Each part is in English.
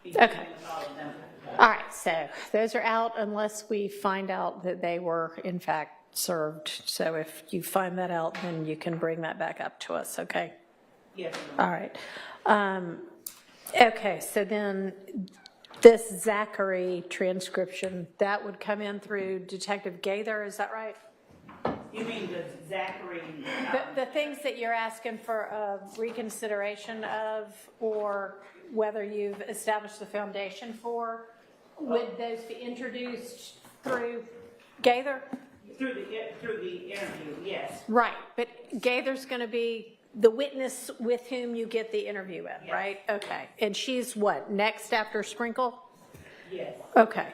Okay. All right, so those are out unless we find out that they were in fact served. So if you find that out, then you can bring that back up to us, okay? Yes. All right. Okay, so then this Zachary transcription, that would come in through Detective Gaither, is that right? You mean the Zachary? The things that you're asking for a reconsideration of, or whether you've established the foundation for, would those be introduced through Gaither? Through the interview, yes. Right, but Gaither's going to be the witness with whom you get the interview with, Yes. right? Okay, and she's what, next after Sprinkle? Yes. Okay.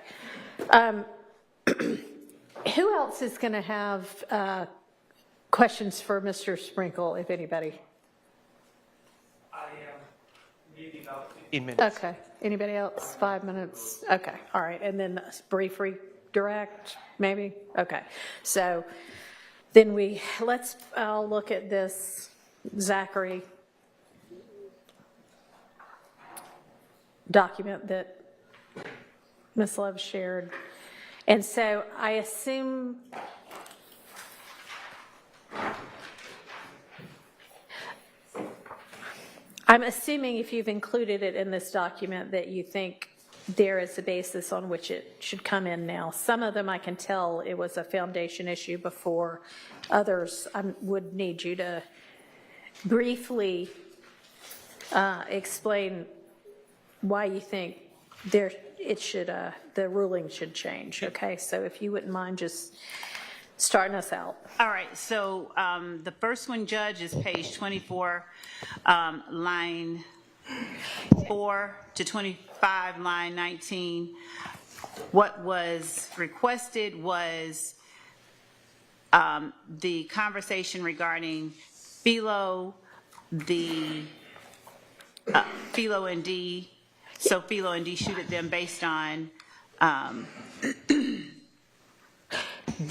Who else is going to have questions for Mr. Sprinkle, if anybody? I am maybe about 15 minutes. Okay. Anybody else? 5 minutes? Okay. All right. And then brief redirect, maybe? Okay. So then let's look at this Zachary document that Ms. Love shared. And so I assume I'm assuming if you've included it in this document that you think there is a basis on which it should come in now. Some of them I can tell it was a foundation issue before. Others I would need you to briefly explain why you think the ruling should change, okay? So if you wouldn't mind just starting us out. All right, so the first one, Judge, is page 24, line 4 to 25, line 19. What was requested was the conversation regarding Philo, Philo and D. So Philo and D shoot at them based on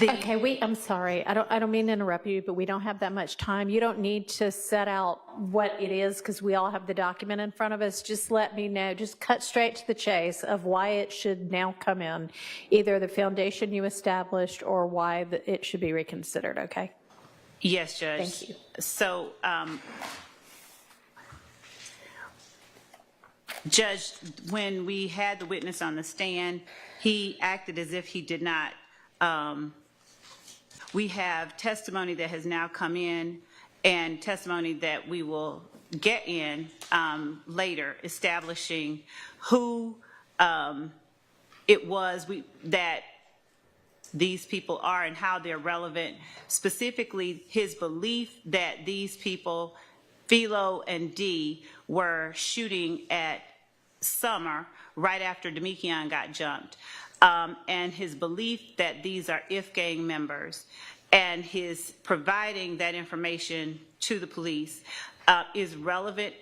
Okay, I'm sorry. I don't mean to interrupt you, but we don't have that much time. You don't need to set out what it is because we all have the document in front of us. Just let me know, just cut straight to the chase of why it should now come in, either the foundation you established or why it should be reconsidered, okay? Yes, Judge. Thank you. So, Judge, when we had the witness on the stand, he acted as if he did not. We have testimony that has now come in and testimony that we will get in later, establishing who it was that these people are and how they're relevant, specifically his belief that these people, Philo and D, were shooting at Summer right after Demekion got jumped, and his belief that these are IF gang members, and his providing that information to the police is relevant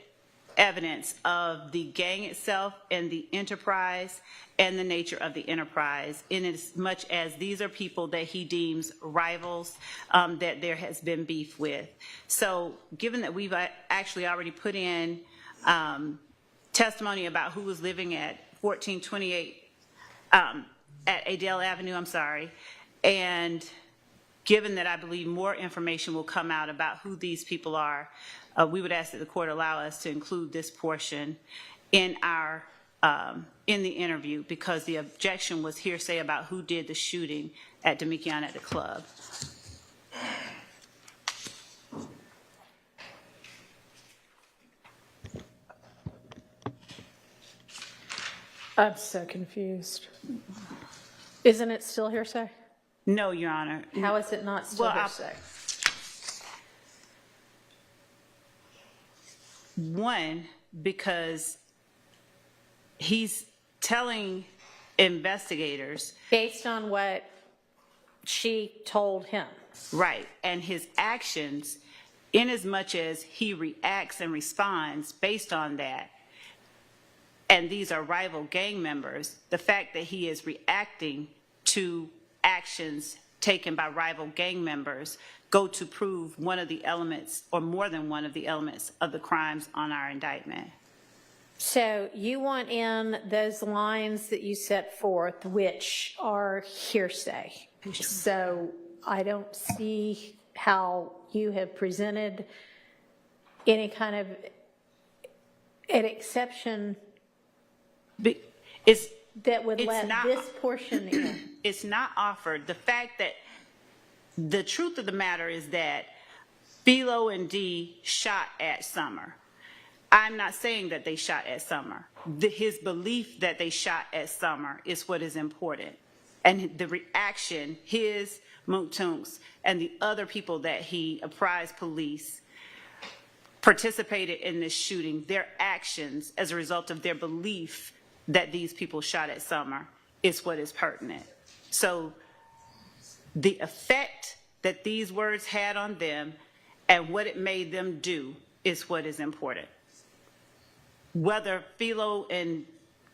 evidence of the gang itself and the enterprise and the nature of the enterprise, in as much as these are people that he deems rivals that there has been beef with. So given that we've actually already put in testimony about who was living at 1428 at Adele Avenue, and given that I believe more information will come out about who these people are, we would ask that the court allow us to include this portion in our in the interview, because the objection was hearsay about who did the shooting at Demekion at the club. I'm so confused. Isn't it still hearsay? No, Your Honor. How is it not still Well, hearsay? One, because he's telling investigators. Based on what she told him. Right, and his actions, in as much as he reacts and responds based on that, and these are rival gang members, the fact that he is reacting to actions taken by rival gang members go to prove one of the elements, or more than one of the elements, of the crimes on our indictment. So you want in those lines that you set forth, which are hearsay. So I don't see how you have presented any kind of an exception It's, that would It's let not- this portion in. it's not offered. The fact that the truth of the matter is that Philo and Dee shot at Summer. I'm not saying that they shot at Summer. His belief that they shot at Summer is what is important. And the reaction, his, Moontunk's, and the other people that he apprised police participated in this shooting, their actions as a result of their belief that these people shot at Summer is what is pertinent. So the effect that these words had on them and what it made them do is what is important. Whether Philo and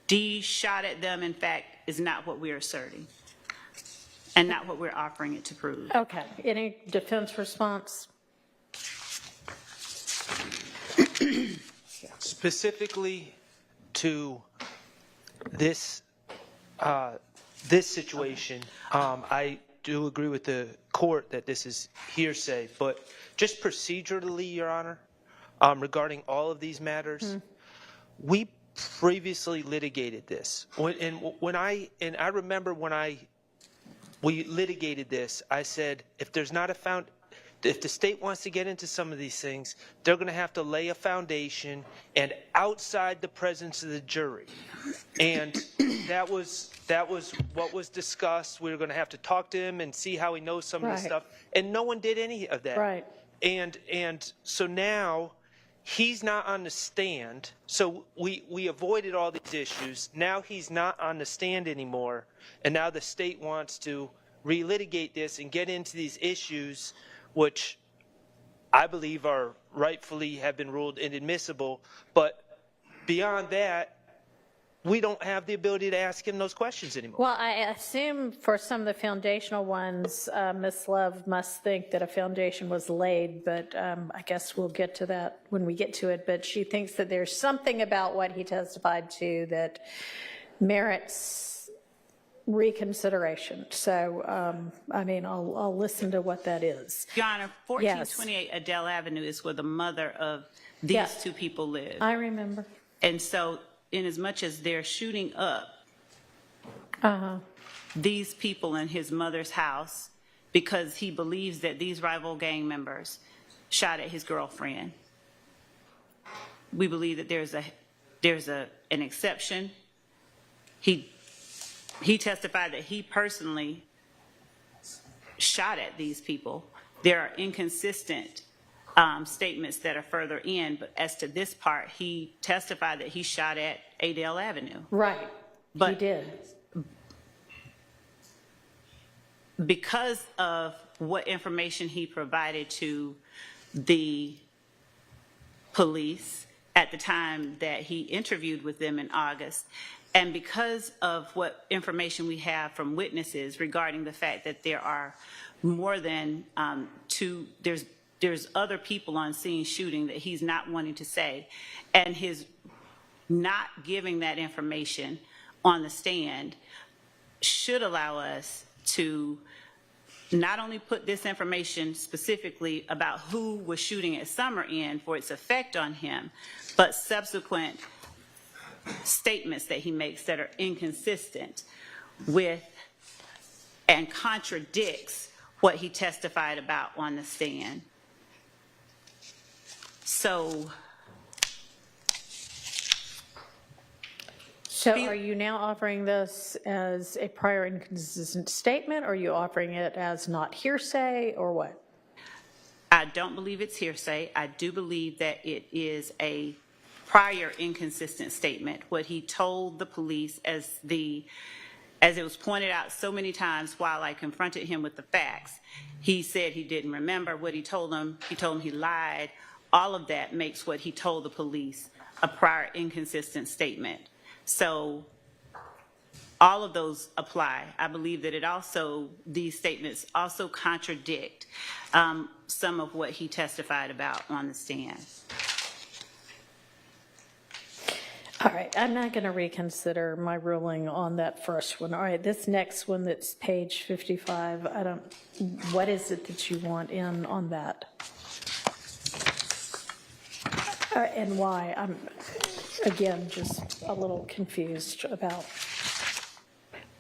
Dee shot at them, in fact, is not what we're asserting and not what we're offering it to prove. Okay, any defense response? Specifically to this this situation, I do agree with the court that this is hearsay, but just procedurally, Your Honor, regarding all of these matters, we previously litigated this. I remember when we litigated this, I said, if the state wants to get into some of these things, they're going to have to lay a foundation and outside the presence of the jury. And that was what was discussed. We were going to have to talk to him and see how he knows some of this Right. stuff. And no one did any of that. Right. And so now he's not on the stand. So we avoided all these issues. Now he's not on the stand anymore. And now the state wants to relitigate this and get into these issues, which I believe are rightfully have been ruled inadmissible. But beyond that, we don't have the ability to ask him those questions anymore. Well, I assume for some of the foundational ones, Ms. Love must think that a foundation was laid, but I guess we'll get to that when we get to it. But she thinks that there's something about what he testified to that merits reconsideration. So, I mean, I'll listen to what that is. Your Honor, 1428 Adele Avenue is where the mother of these Yeah. two people live. I remember. And so in as much as they're shooting up these people in his mother's house because he believes that these rival gang members shot at his girlfriend, we believe that there's an exception. He testified that he personally shot at these people. There are inconsistent statements that are further in, but as to this part, he testified that he shot at Adele Avenue. Right. He But- did. Because of what information he provided to the police at the time that he interviewed with them in August, and because of what information we have from witnesses regarding the fact that there are more than there's other people on scene shooting that he's not wanting to say, and his not giving that information on the stand should allow us to not only put this information specifically about who was shooting at Summer in for its effect on him, but subsequent statements that he makes that are inconsistent with and contradicts what he testified about on the stand. So are you now offering this as a prior inconsistent statement, or are you offering it as not hearsay, or what? I don't believe it's hearsay. I do believe that it is a prior inconsistent statement. What he told the police, as it was pointed out so many times while I confronted him with the facts, he said he didn't remember what he told them. He told them he lied. All of that makes what he told the police a prior inconsistent statement. So all of those apply. I believe that these statements also contradict some of what he testified about on the stand. All right, I'm not going to reconsider my ruling on that first one. All right, this next one that's page 55, what is it that you want in on that? And why? I'm, again, just a little confused about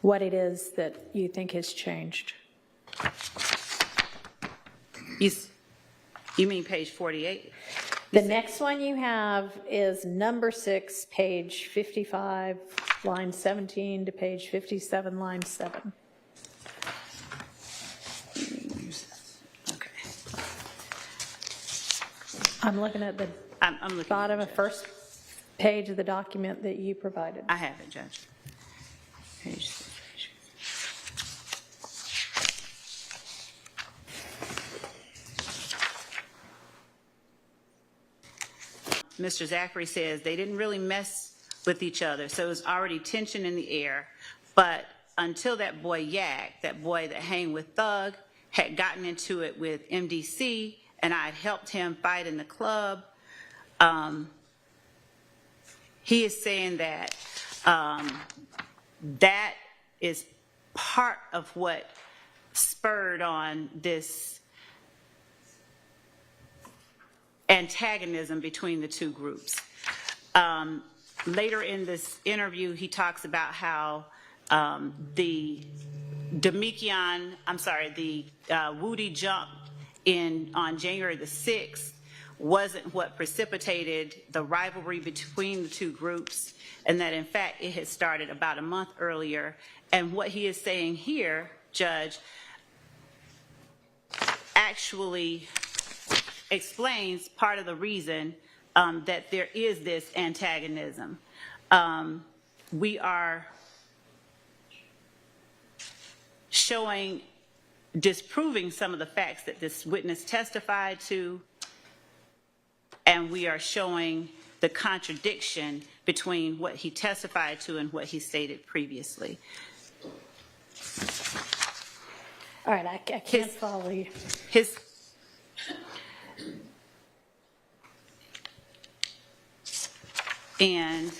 what it is that you think has changed. You mean page 48? The next one you have is number 6, page 55, line 17 to page 57, line 7. Okay. I'm looking at the I'm looking. bottom of first page of the document that you provided. I have it, Judge. Page. Mr. Zachary says they didn't really mess with each other, so it was already tension in the air. But until that boy Yak, that boy that hang with Thug, had gotten into it with MDC, and I had helped him fight in the club, he is saying that that is part of what spurred on this antagonism between the two groups. Later in this interview, he talks about how the Woody jump on January the 6th wasn't what precipitated the rivalry between the two groups, and that in fact it had started about a month earlier. And what he is saying here, Judge, actually explains part of the reason that there is this antagonism. We are disproving some of the facts that this witness testified to, and we are showing the contradiction between what he testified to and what he stated previously. All right, I can't follow you. And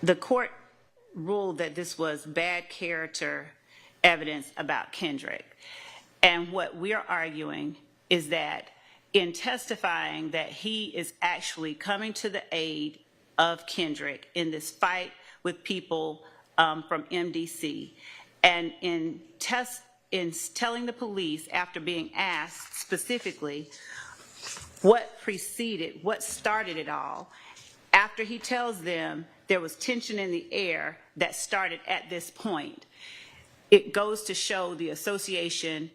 the court ruled that this was bad character evidence about Kendrick. And what we're arguing is that in testifying that he is actually coming to the aid of Kendrick in this fight with people from MDC, and in telling the police after being asked specifically what started it all, after he tells them there was tension in the air that started at this point, it goes to show the association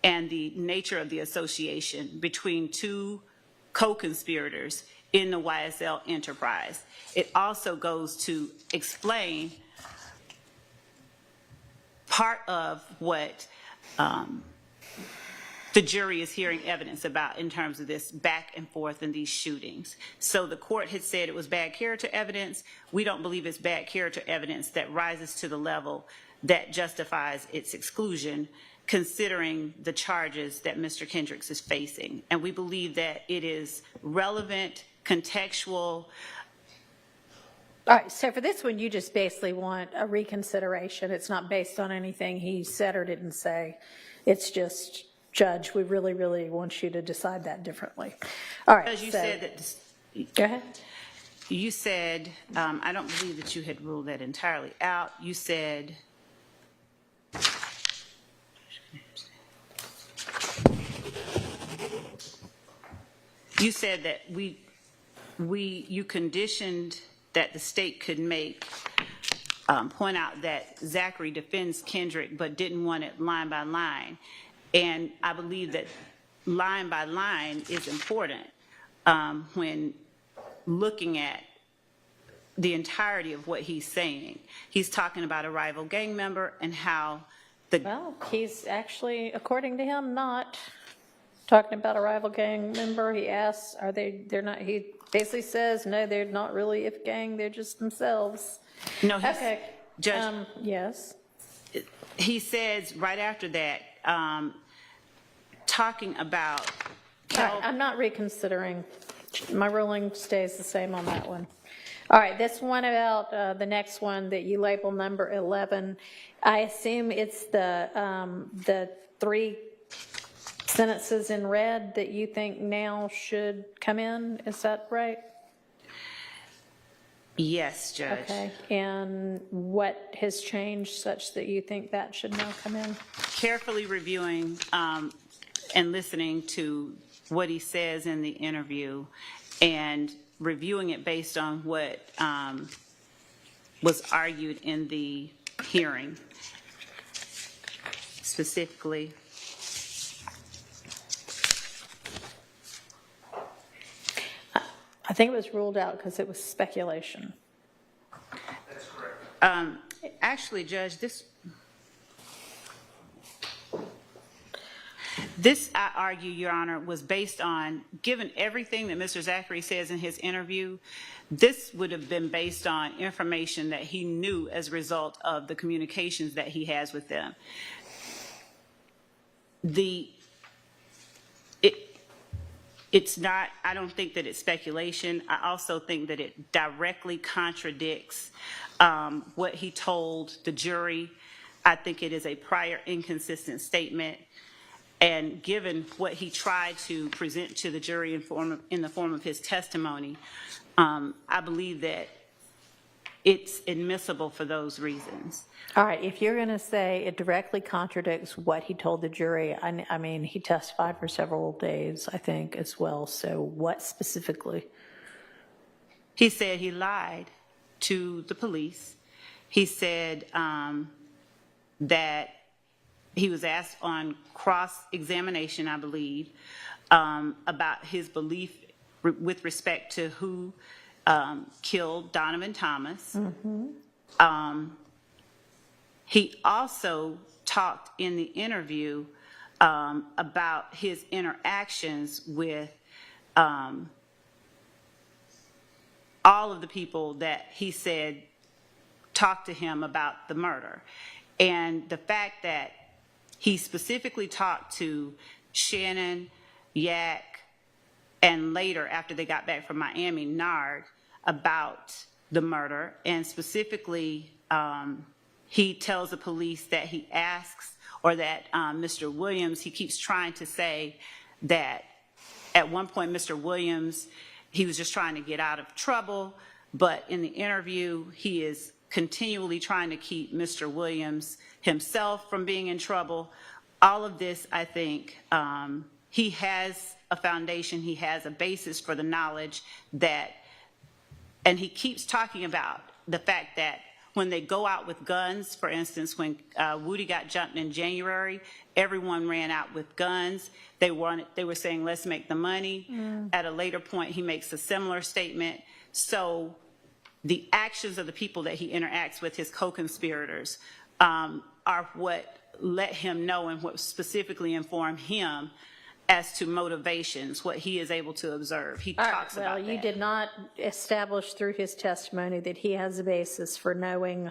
and the nature of the association between two co-conspirators in the YSL enterprise. It also goes to explain part of what the jury is hearing evidence about in terms of this back and forth in these shootings. So the court had said it was bad character evidence. We don't believe it's bad character evidence that rises to the level that justifies its exclusion, considering the charges that Mr. Kendricks is facing. And we believe that it is relevant, contextual. All right, so for this one, you just basically want a reconsideration. It's not based on anything he said or didn't say. It's just, Judge, we really, really want you to decide that differently. All right. Because you said that. Go ahead. You said, I don't believe that you had ruled that entirely out. You said, that you conditioned that the state could point out that Zachary defends Kendrick but didn't want it line by line. And I believe that line by line is important when looking at the entirety of what he's saying. He's talking about a rival gang member and how Well, he's actually, according to him, not talking about a rival gang member. He asks, they're not, he basically says, no, they're not really if gang, they're just themselves. No, Okay. Judge, Yes. he says right after that, talking about All right, I'm not reconsidering. My ruling stays the same on that one. All right, this one about the next one that you label number 11, I assume it's the 3 sentences in red that you think now should come in, is that right? Yes, Judge. Okay, and what has changed such that you think that should now come in? Carefully reviewing and listening to what he says in the interview and reviewing it based on what was argued in the hearing. Specifically, I think it was ruled out because it was speculation. That's correct. actually, Judge, this I argue, Your Honor, was based on, given everything that Mr. Zachary says in his interview, this would have been based on information that he knew as a result of the communications that he has with them. It's not, I don't think that it's speculation. I also think that it directly contradicts what he told the jury. I think it is a prior inconsistent statement. And given what he tried to present to the jury in the form of his testimony, I believe that it's admissible for those reasons. All right, if you're going to say it directly contradicts what he told the jury, I mean, he testified for several days, I think, as well. So what specifically? He said he lied to the police. He said that he was asked on cross-examination, I believe, about his belief with respect to who killed Donovan Thomas. Mm-hmm. He also talked in the interview about his interactions with all of the people that he said talked to him about the murder. And the fact that he specifically talked to Shannon, Yak, and later, after they got back from Miami, Nard, about the murder. And specifically, he tells the police that he asks, or that Mr. Williams, he keeps trying to say that at one point, Mr. Williams, he was just trying to get out of trouble. But in the interview, he is continually trying to keep Mr. Williams himself from being in trouble. All of this, I think, he has a foundation, he has a basis for the knowledge that, and he keeps talking about the fact that when they go out with guns, for instance, when Woody got jumped in January, everyone ran out with guns. They were saying, let's make the money. At a later point, he makes a similar statement. So the actions of the people that he interacts with, his co-conspirators, are what let him know and what specifically informed him as to motivations, what he is able to observe. He talks about that. Well, you did not establish through his testimony that he has a basis for knowing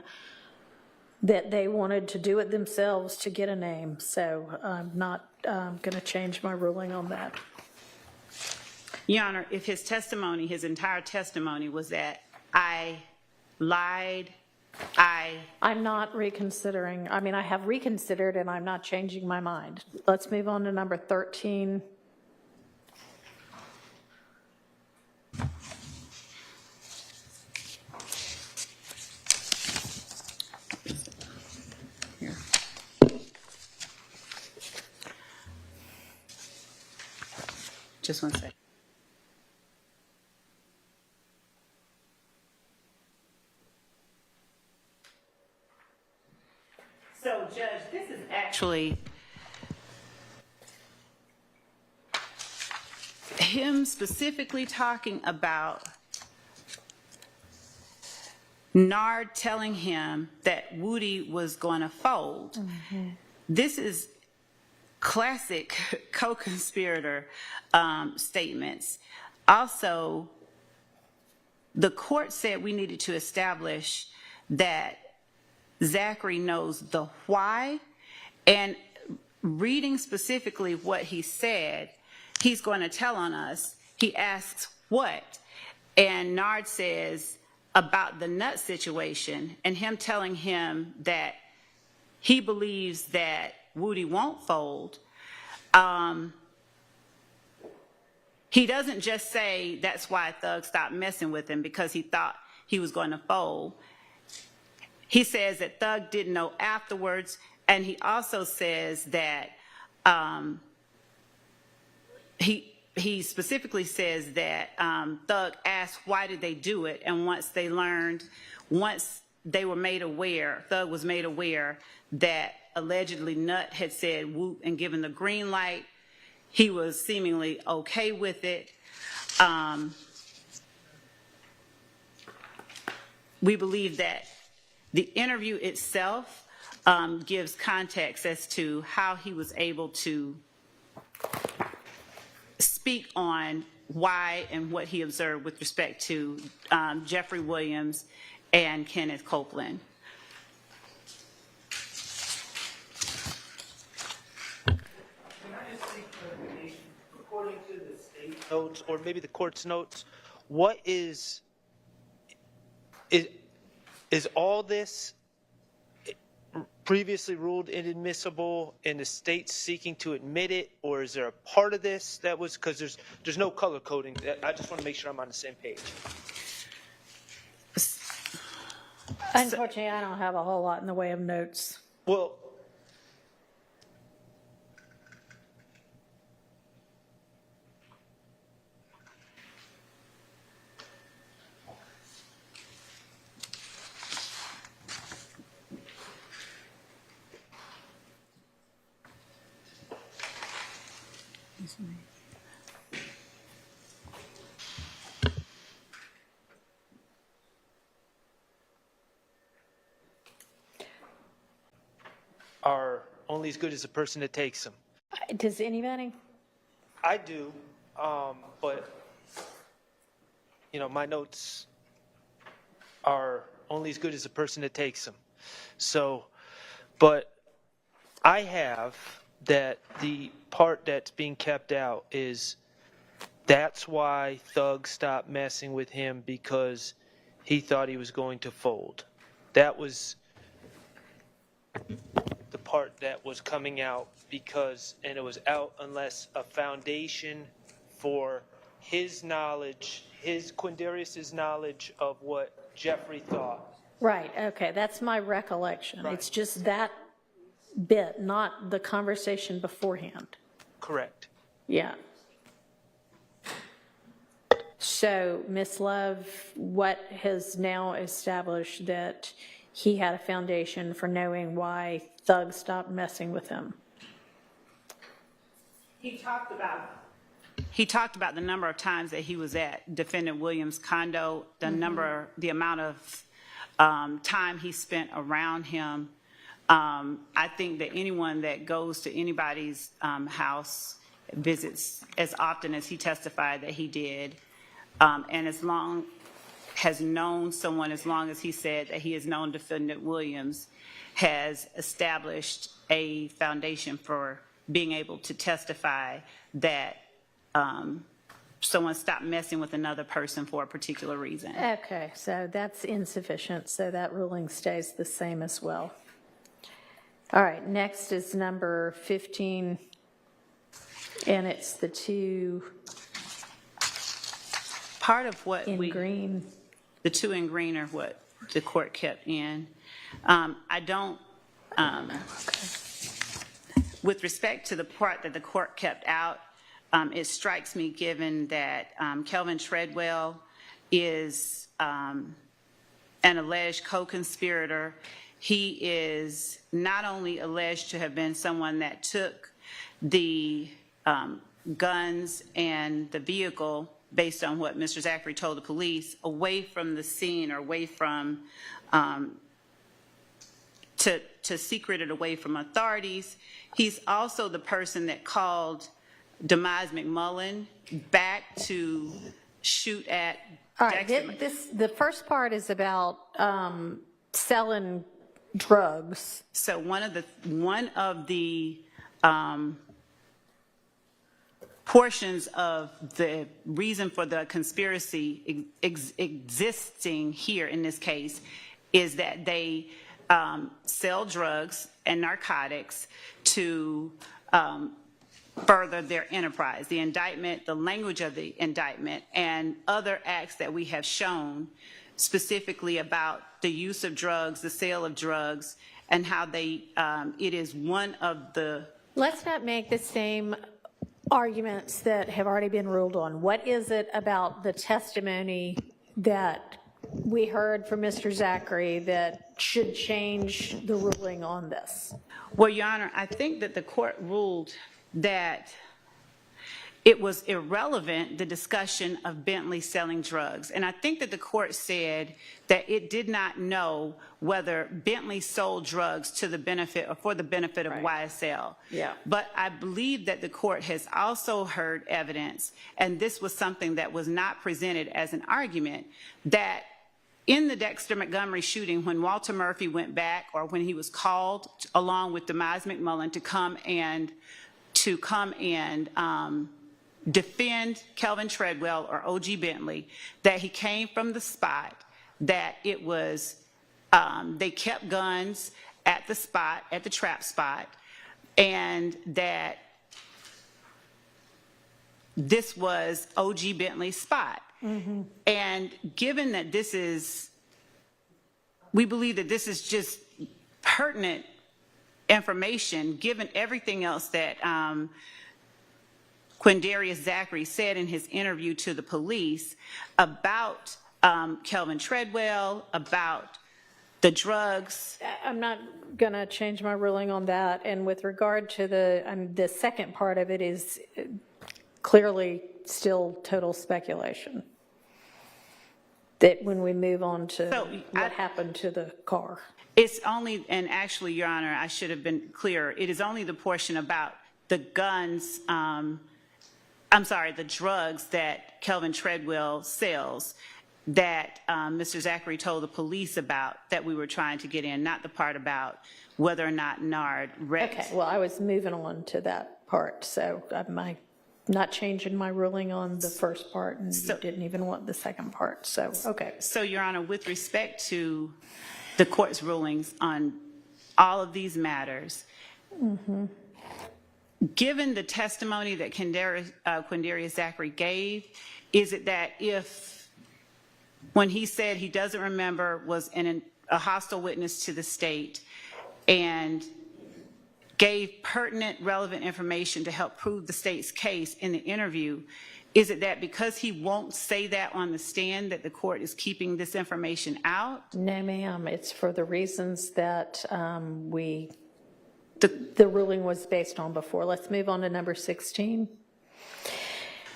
that they wanted to do it themselves to get a name. So I'm not going to change my ruling on that. Your Honor, if his testimony, his entire testimony was that I lied, I'm not reconsidering. I mean, I have reconsidered and I'm not changing my mind. Let's move on to number 13. Here. Just one second. So, Judge, this is actually him specifically talking about Nard telling him that Woody was going to fold. Mm-hmm. This is classic co-conspirator statements. Also, the court said we needed to establish that Zachary knows the why, and reading specifically what he said, he's going to tell on us. He asks what, and Nard says about the nut situation, and him telling him that he believes that Woody won't fold. He doesn't just say that's why Thug stopped messing with him because he thought he was going to fold. He says that Thug didn't know afterwards, and he also says that he specifically says that Thug asked why did they do it, and once they were made aware, Thug was made aware that allegedly Nut had said whoop and given the green light, he was seemingly okay with it. We believe that the interview itself gives context as to how he was able to speak on why and what he observed with respect to Jeffrey Williams and Kenneth Copeland. According to the state notes, or maybe the court's notes, what is all this previously ruled inadmissible and the state's seeking to admit it, or is there a part of this that was, because there's no color coding. I just want to make sure I'm on the same page. Unfortunately, I don't have a whole lot in the way of notes. Well, are only as good as the person that takes them. Does anybody? I do, but, my notes are only as good as the person that takes them. So, but I have that the part that's being kept out is that's why Thug stopped messing with him because he thought he was going to fold. That was the part that was coming out because, and it was out unless a foundation for his knowledge, Quindarius's knowledge of what Jeffrey thought. Right, okay, that's my recollection. Right. It's just that bit, not the conversation beforehand. Correct. Yeah. So, Ms. Love, what has now established that he had a foundation for knowing why Thug stopped messing with him? He talked about the number of times that he was at Defendant Williams' condo, the amount of time he spent around him. I think that anyone that goes to anybody's house visits as often as he testified that he did, and has known someone as long as he said that he has known Defendant Williams, has established a foundation for being able to testify that someone stopped messing with another person for a particular reason. Okay, so that's insufficient, so that ruling stays the same as well. All right, next is number 15, and it's the two Part of what in green. The two in green are what the court kept in. I don't, with respect to the part that the court kept out, it strikes me, given that Kelvin Treadwell is an alleged co-conspirator. He is not only alleged to have been someone that took the guns and the vehicle, based on what Mr. Zachary told the police, away from the scene or away from, to secret it away from authorities. He's also the person that called Demise McMullen back to shoot at All right, Dexter. the first part is about selling drugs. So one of the portions of the reason for the conspiracy existing here in this case is that they sell drugs and narcotics to further their enterprise. The indictment, the language of the indictment, and other acts that we have shown specifically about the use of drugs, the sale of drugs, and how it is one of the... Let's not make the same arguments that have already been ruled on. What is it about the testimony that we heard from Mr. Zachary that should change the ruling on this? Well, Your Honor, I think that the court ruled that it was irrelevant, the discussion of Bentley selling drugs. And I think that the court said that it did not know whether Bentley sold drugs to the benefit or for the benefit of YSL. Yeah. But I believe that the court has also heard evidence, and this was something that was not presented as an argument, that in the Dexter Montgomery shooting, when Walter Murphy went back, or when he was called along with Demise McMullen to come and defend Kelvin Treadwell or O.G. Bentley, that he came from the spot, that it was, they kept guns at the spot, at the trap spot, and that this was O.G. Bentley's spot. Mm-hmm. And given that we believe that this is just pertinent information, given everything else that Quindarius Zachary said in his interview to the police about Kelvin Treadwell, about the drugs. I'm not going to change my ruling on that. And with regard to the second part of it is clearly still total speculation. That when we move on to what happened to the car. It's only, and actually, Your Honor, I should have been clearer. It is only the portion about the guns, the drugs that Kelvin Treadwell sells that Mr. Zachary told the police about that we were trying to get in, not the part about whether or not Nard wrecked. Okay, well, I was moving on to that part, so I'm not changing my ruling on the first part, and you didn't even want the second part, so, okay. So, Your Honor, with respect to the court's rulings on all of these matters, mm-hmm. Given the testimony that Quindarius Zachary gave, is it that when he said he doesn't remember, was a hostile witness to the state and gave pertinent, relevant information to help prove the state's case in the interview, is it that because he won't say that on the stand that the court is keeping this information out? No, ma'am. It's for the reasons that the ruling was based on before. Let's move on to number 16.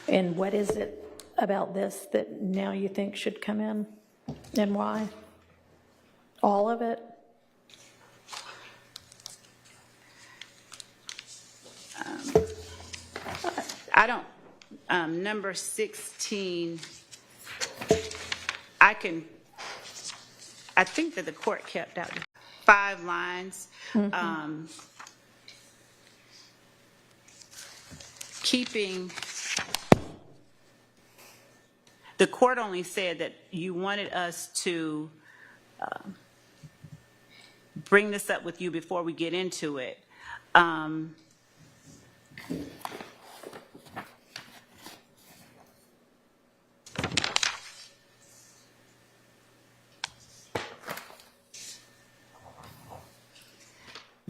And what is it about this that now you think should come in, and why? All of it? I don't, number 16, I think that the court kept out 5 lines. Mm-hmm. The court only said that you wanted us to bring this up with you before we get into it.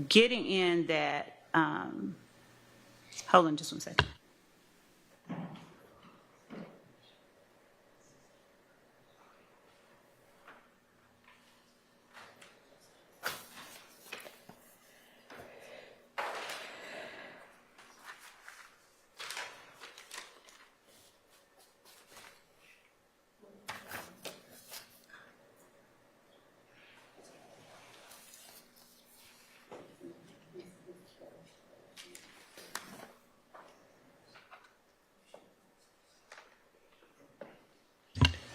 Getting in that, hold on just one second.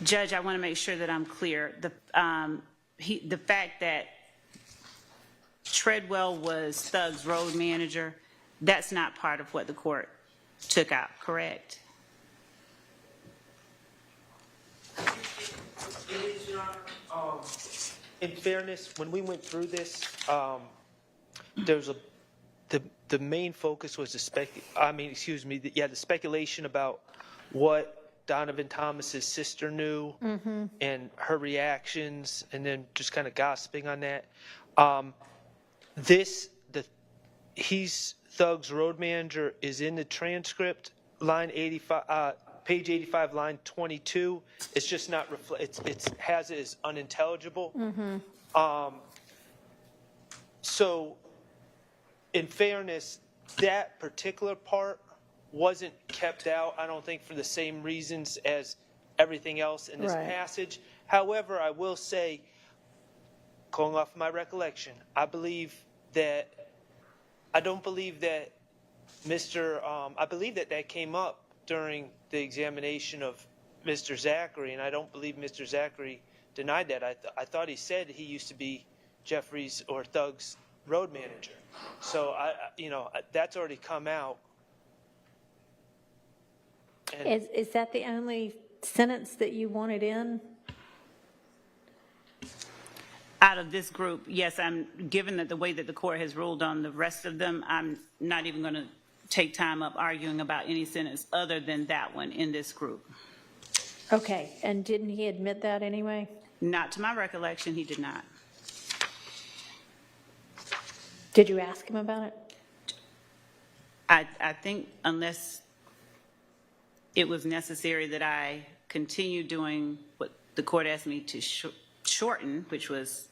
Judge, I want to make sure that I'm clear. The fact that Treadwell was Thug's road manager, that's not part of what the court took out, correct? In fairness, when we went through this, the main focus was the speculation about what Donovan Thomas's sister knew and her reactions, and then just kind of gossiping on that. He's Thug's road manager is in the transcript, line 85, page 85, line 22. It's just not it has it as unintelligible. So, in fairness, that particular part wasn't kept out, I don't think, for the same reasons as everything else in this passage. However, I will say, going off my recollection, I believe that I believe that that came up during the examination of Mr. Zachary, and I don't believe Mr. Zachary denied that. I thought he said he used to be Jeffrey's or Thug's road manager. So that's already come out. And Is that the only sentence that you wanted in? Out of this group, yes, given that the way that the court has ruled on the rest of them, I'm not even going to take time up arguing about any sentence other than that one in this group. Okay, and didn't he admit that anyway? Not to my recollection, he did not. Did you ask him about it? I think unless it was necessary that I continue doing what the court asked me to shorten, which was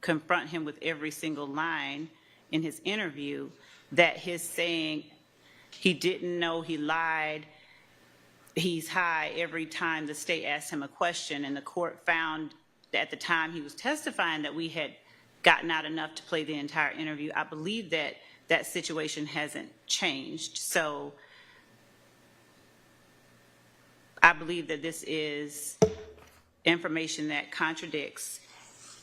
confront him with every single line in his interview, that his saying he didn't know, he lied, he's high every time the state asked him a question, and the court found that at the time he was testifying that we had gotten out enough to play the entire interview. I believe that that situation hasn't changed. So I believe that this is information that contradicts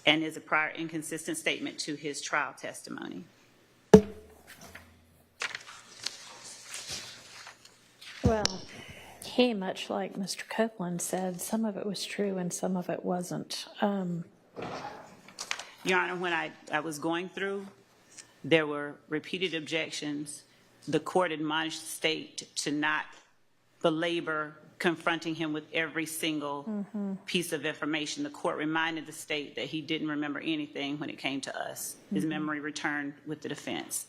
and is a prior inconsistent statement to his trial testimony. Well, he, much like Mr. Copeland said, some of it was true and some of it wasn't. Your Honor, when I was going through, there were repeated objections. The court admonished the state to not belabor confronting him with every single piece of information. The court reminded the state that he didn't remember anything when it came to us. His memory returned with the defense.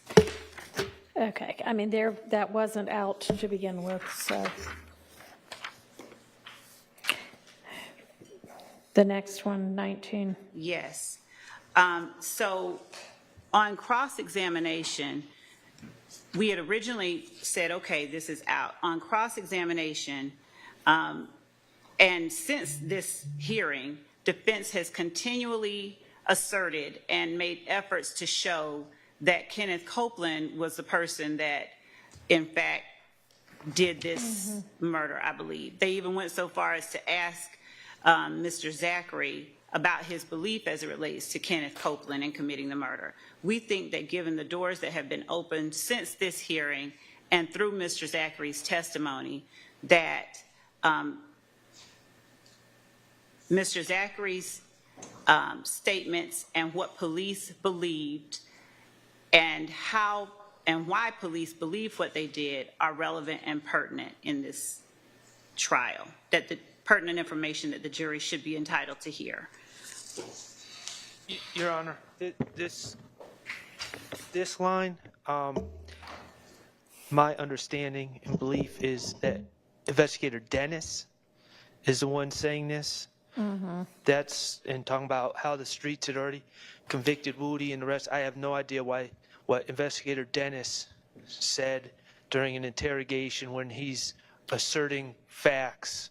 Okay, I mean, that wasn't out to begin with, so. The next one, 19. Yes. So on cross-examination, we had originally said, okay, this is out. On cross-examination, and since this hearing, defense has continually asserted and made efforts to show that Kenneth Copeland was the person that, in fact, did this murder, I believe. They even went so far as to ask Mr. Zachary about his belief as it relates to Kenneth Copeland in committing the murder. We think that given the doors that have been opened since this hearing and through Mr. Zachary's testimony, that Mr. Zachary's statements and what police believed and how and why police believe what they did are relevant and pertinent in this trial, that the pertinent information that the jury should be entitled to hear. Your Honor, this line, my understanding and belief is that Investigator Dennis is the one saying this. That's and talking about how the streets had already convicted Woody and the rest. I have no idea what Investigator Dennis said during an interrogation when he's asserting facts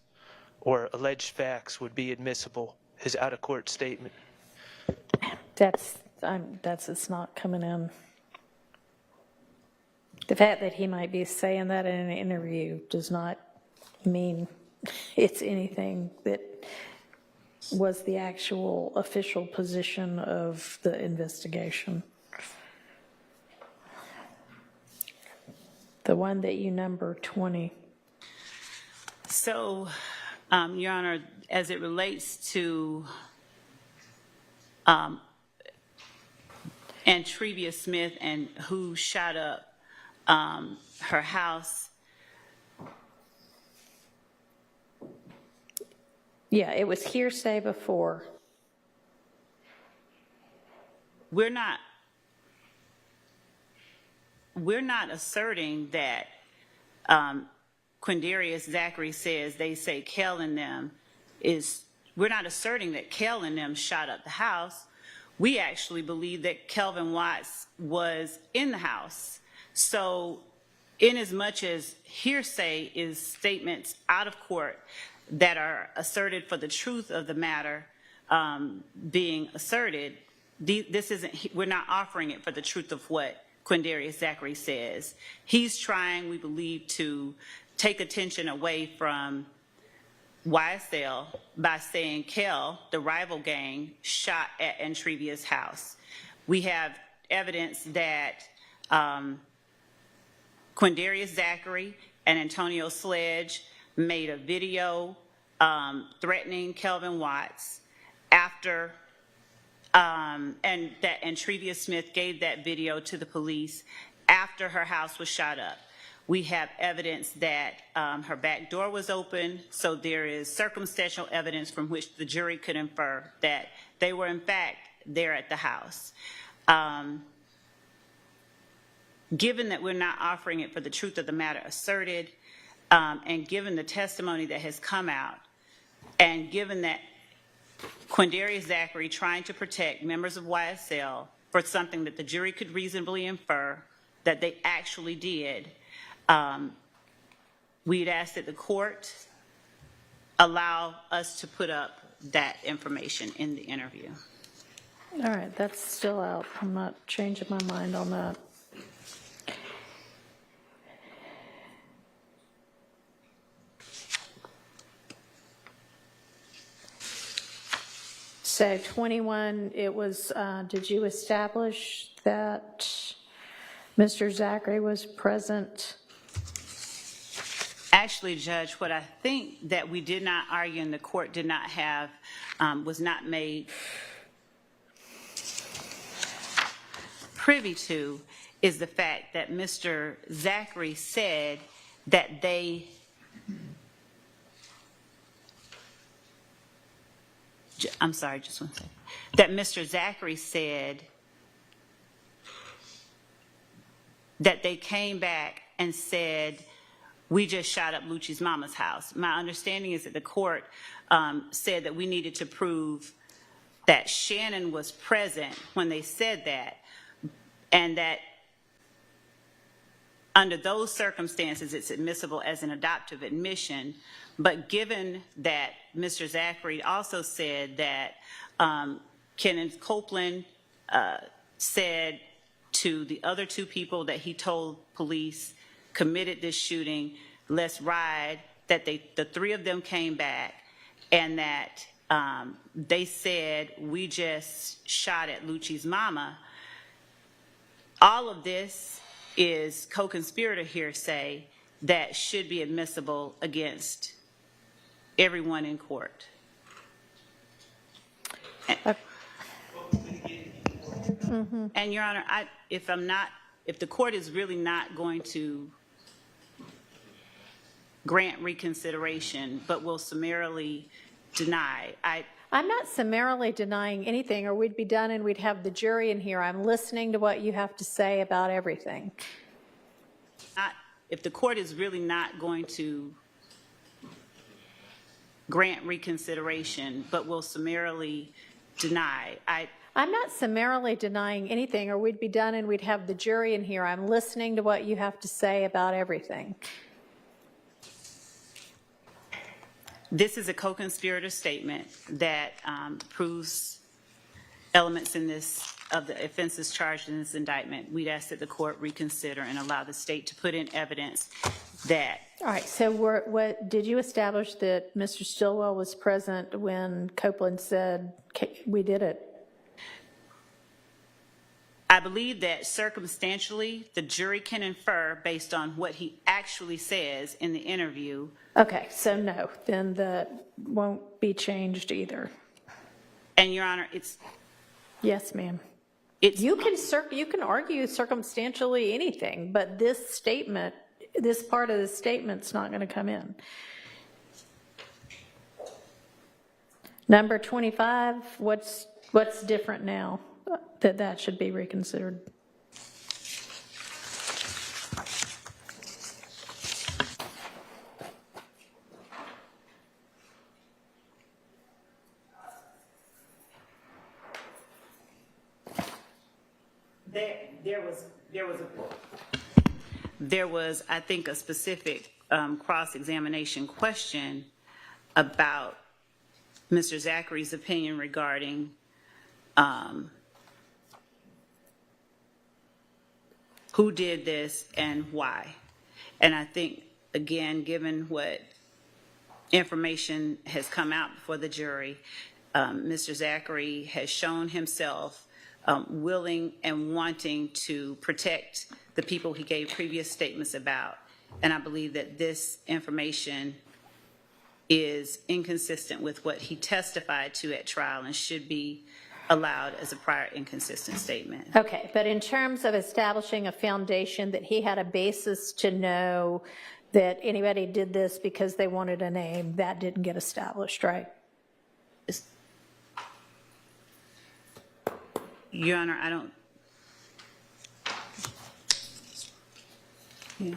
or alleged facts would be admissible, his out-of-court statement. It's not coming in. The fact that he might be saying that in an interview does not mean it's anything that was the actual official position of the investigation. The one that you number 20. So, Your Honor, as it relates to Antrevia Smith and who shot up her house, Yeah, it was hearsay before. we're not asserting that Quindarius Zachary says they say Kel and them we're not asserting that Kel and them shot up the house. We actually believe that Kelvin Watts was in the house. So in as much as hearsay is statements out of court that are asserted for the truth of the matter being asserted, we're not offering it for the truth of what Quindarius Zachary says. He's trying, we believe, to take attention away from YSL by saying Kel, the rival gang, shot at Antrevia's house. We have evidence that Quindarius Zachary and Antonio Sledge made a video threatening Kelvin Watts after, and that Antrevia Smith gave that video to the police after her house was shot up. We have evidence that her back door was open, so there is circumstantial evidence from which the jury could infer that they were in fact there at the house. Given that we're not offering it for the truth of the matter asserted, and given the testimony that has come out, and given that Quindarius Zachary trying to protect members of YSL for something that the jury could reasonably infer that they actually did, we'd ask that the court allow us to put up that information in the interview. All right, that's still out. I'm not changing my mind on that. So 21, it was, did you establish that Mr. Zachary was present? Actually, Judge, what I think that we did not argue and the court did not have, was not made privy to, is the fact that Mr. Zachary said that they, I'm sorry, just one second, that Mr. Zachary said that they came back and said, we just shot up Lucci's mama's house. My understanding is that the court said that we needed to prove that Shannon was present when they said that, and that under those circumstances, it's admissible as an adoptive admission. But given that Mr. Zachary also said that Kenneth Copeland said to the other two people that he told police committed this shooting, let's ride, that the three of them came back, and that they said, we just shot at Lucci's mama. All of this is co-conspirator hearsay that should be admissible against everyone in court. And Your Honor, if the court is really not going to grant reconsideration, but will summarily deny, I'm not summarily denying anything, or we'd be done and we'd have the jury in here. I'm listening to what you have to say about everything. If the court is really not going to grant reconsideration, but will summarily deny, I'm not summarily denying anything, or we'd be done and we'd have the jury in here. I'm listening to what you have to say about everything. This is a co-conspirator statement that proves elements in this of the offenses charged in this indictment. We'd ask that the court reconsider and allow the state to put in evidence that All right, so what, did you establish that Mr. Stillwell was present when Copeland said, we did it? I believe that circumstantially, the jury can infer based on what he actually says in the interview. Okay, so no, then that won't be changed either. And Your Honor, Yes, ma'am. it's You can argue circumstantially anything, but this statement, this part of the statement's not going to come in. Number 25, what's different now that should be reconsidered? there was, I think, a specific cross-examination question about Mr. Zachary's opinion regarding who did this and why. And I think, again, given what information has come out before the jury, Mr. Zachary has shown himself willing and wanting to protect the people he gave previous statements about. And I believe that this information is inconsistent with what he testified to at trial and should be allowed as a prior inconsistent statement. Okay, but in terms of establishing a foundation that he had a basis to know that anybody did this because they wanted a name, that didn't get established, right? Your Honor, I don't. Yeah.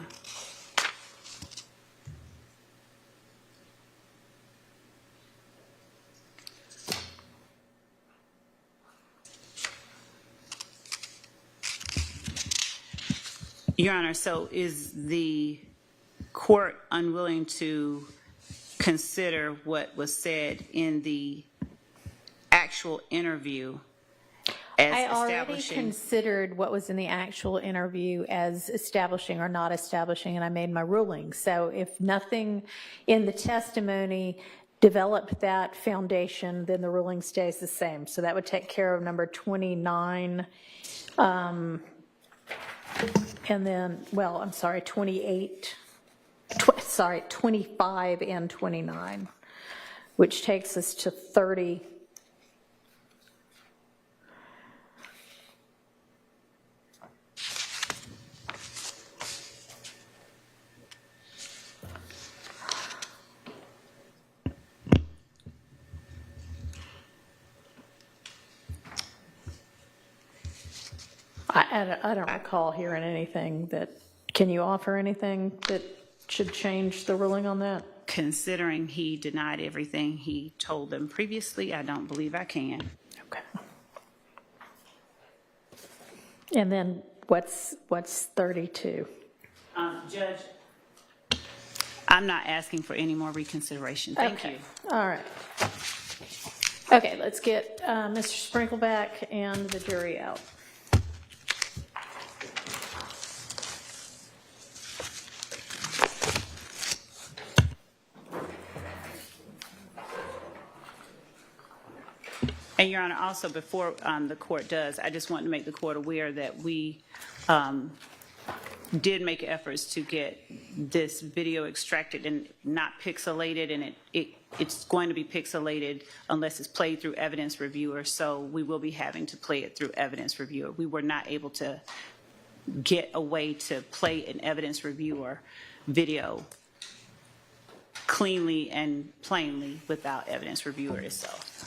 Your Honor, so is the court unwilling to consider what was said in the actual interview as I already establishing? considered what was in the actual interview as establishing or not establishing, and I made my ruling. So if nothing in the testimony developed that foundation, then the ruling stays the same. So that would take care of number 29. And then, well, I'm sorry, 28, 25 and 29, which takes us to 30. I don't recall hearing anything that, can you offer anything that should change the ruling on that? Considering he denied everything he told them previously, I don't believe I can. Okay. And then what's 32? Judge, I'm not asking for any more reconsideration. Thank Okay. you. All right. Okay, let's get Mr. Sprinkle back and the jury out. And Your Honor, also before the court does, I just want to make the court aware that we did make efforts to get this video extracted and not pixelated, and it's going to be pixelated unless it's played through evidence reviewer, so we will be having to play it through evidence reviewer. We were not able to get a way to play an evidence reviewer video cleanly and plainly without evidence reviewer itself.